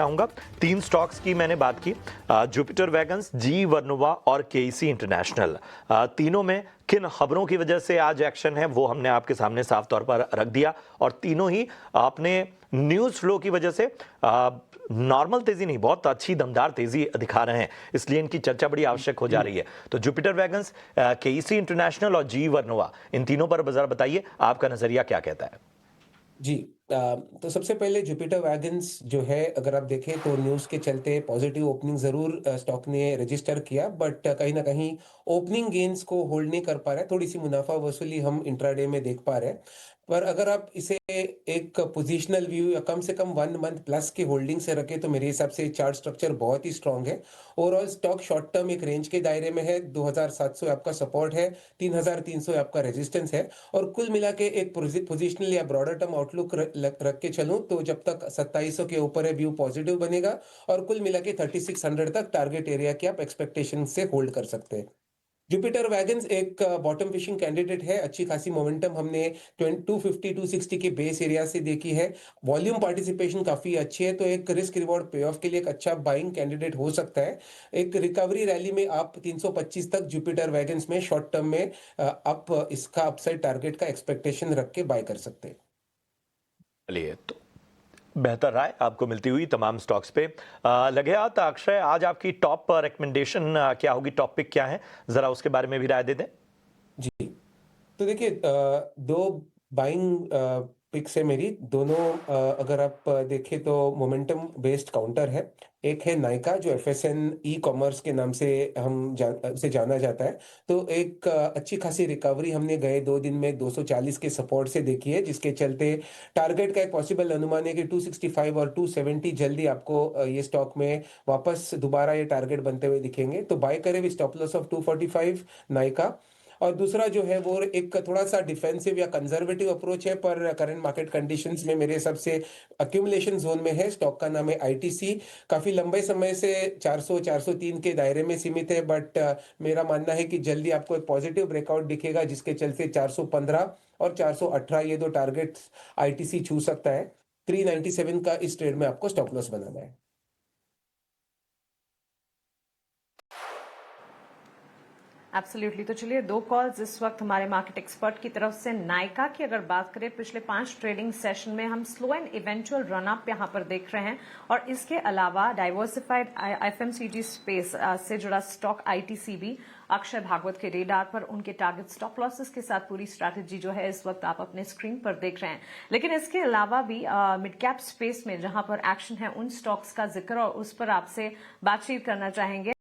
चाहूंगा। 3 स्टॉक्स की मैंने बात की, जुपिटर वैगन्स, जी वर्नोवा और केईसी इंटरनेशनल। तीनों में किन खबरों की वजह से आज एक्शन है वो हमने आपके सामने साफ तौर पर रख दिया, और तीनों ही अपने न्यूज फ्लो की वजह से नॉर्मल तेजी नहीं, बहुत अच्छी दमदार तेजी दिखा रहे हैं, इसलिए इनकी चर्चा बड़ी आवश्यक हो जा रही है। तो जुपिटर वैगन्स, केईसी इंटरनेशनल और जी वर्नोवा, इन तीनों पर जरा बताइए आपका नजरिया क्या कहता है। जी। तो सबसे पहले जुपिटर वैगन्स जो है, अगर आप देखें तो न्यूज़ के चलते पॉजिटिव ओपनिंग ज़रूर स्टॉक ने रजिस्टर किया, बट कहीं न कहीं ओपनिंग गेन्स को होल्ड नहीं कर पा रहा है। थोड़ी-सी मुनाफ़ा वसूली हम इंट्राडे में देख पा रहे हैं। पर अगर आप इसे एक पोज़िशनल व्यू या कम से कम 1 मंथ प्लस की होल्डिंग से रखें, तो मेरे हिसाब से चार्ट स्ट्रक्चर बहुत ही स्ट्रॉन्ग है। ओवरऑल स्टॉक शॉर्ट टर्म एक रेंज के दायरे में है, 2700 आपका सपोर्ट है, 3300 आपका रेजिस्टेंस है। और कुल मिला के एक पोजिशनल या ब्रॉडर टर्म आउटलुक रख के चलूं, तो जब तक 2700 के ऊपर है व्यू पॉजिटिव बनेगा, और कुल मिला के 3600 तक टारगेट एरिया की आप एक्सपेक्टेशन से होल्ड कर सकते हैं। जुपिटर वैगन्स एक बॉटम फिशिंग कैंडिडेट है। अच्छी खासी मोमेंटम हमने 250 260 के बेस एरिया से देखी है। वॉल्यूम पार्टिसिपेशन काफी अच्छी है, तो एक रिस्क रिवॉर्ड पे ऑफ के लिए एक अच्छा बाइंग कैंडिडेट हो सकता है। एक रिकवरी रैली में आप 325 तक जुपिटर वैगन्स में शॉर्ट टर्म में आप इसका अपसाइड टारगेट का एक्सपेक्टेशन रख के बाय कर सकते हैं। चलिए, तो बेहतर राय आपको मिलती हुई तमाम स्टॉक्स पे। लगे हाथ अक्षय, आज आपकी टॉप रिकमेंडेशन क्या होगी, टॉप पिक क्या है, जरा उसके बारे में भी राय दे दें। जी। तो देखिए, 2 बाइंग पिक्स है मेरी। दोनों अगर आप देखें तो मोमेंटम बेस्ड काउंटर है। एक है नायका, जो एफएसएन ई-कॉमर्स के नाम से उसे जाना जाता है। तो एक अच्छी खासी रिकवरी हमने गए 2 दिन में 240 के सपोर्ट से देखी है, जिसके चलते टारगेट का एक पॉसिबल अनुमान है कि 265 और 270 जल्दी आपको ये स्टॉक में वापस दोबारा ये टारगेट बनते हुए दिखेंगे। तो बाय करें with stop loss of 245 Nykaa. और दूसरा जो है वो एक थोड़ा-सा डिफेंसिव या कंजर्वेटिव अप्रोच है, पर करंट मार्केट कंडीशंस में मेरे हिसाब से एक्यूमुलेशन ज़ोन में है। स्टॉक का नाम है आईटीसी। काफ़ी लंबे समय से 400-403 के दायरे में सीमित है, बट मेरा मानना है कि जल्दी आपको एक पॉजिटिव ब्रेकआउट दिखेगा, जिसके चलते 415 और 418 ये 2 टारगेट्स आईटीसी छू सकता है। 397 का इस ट्रेड में आपको स्टॉप लॉस बनाना है। एब्सोल्युटली। तो चलिए, 2 कॉल्स इस वक्त हमारे मार्केट एक्सपर्ट की तरफ से। नायका की अगर बात करें, पिछले 5 ट्रेडिंग सेशन में हम slow and eventual run up यहां पर देख रहे हैं, और इसके अलावा डाइवर्सिफाइड एफएमसीजी स्पेस से जुड़ा स्टॉक आईटीसी भी अक्षय भागवत के रेडार पर, उनके टारगेट स्टॉप लॉसेस के साथ पूरी स्ट्रैटेजी जो है इस वक्त आप अपने स्क्रीन पर देख रहे हैं। लेकिन इसके अलावा भी मिड कैप स्पेस में जहां पर एक्शन है, उन स्टॉक्स का जिक्र और उस पर आपसे बातचीत करना चाहेंगे।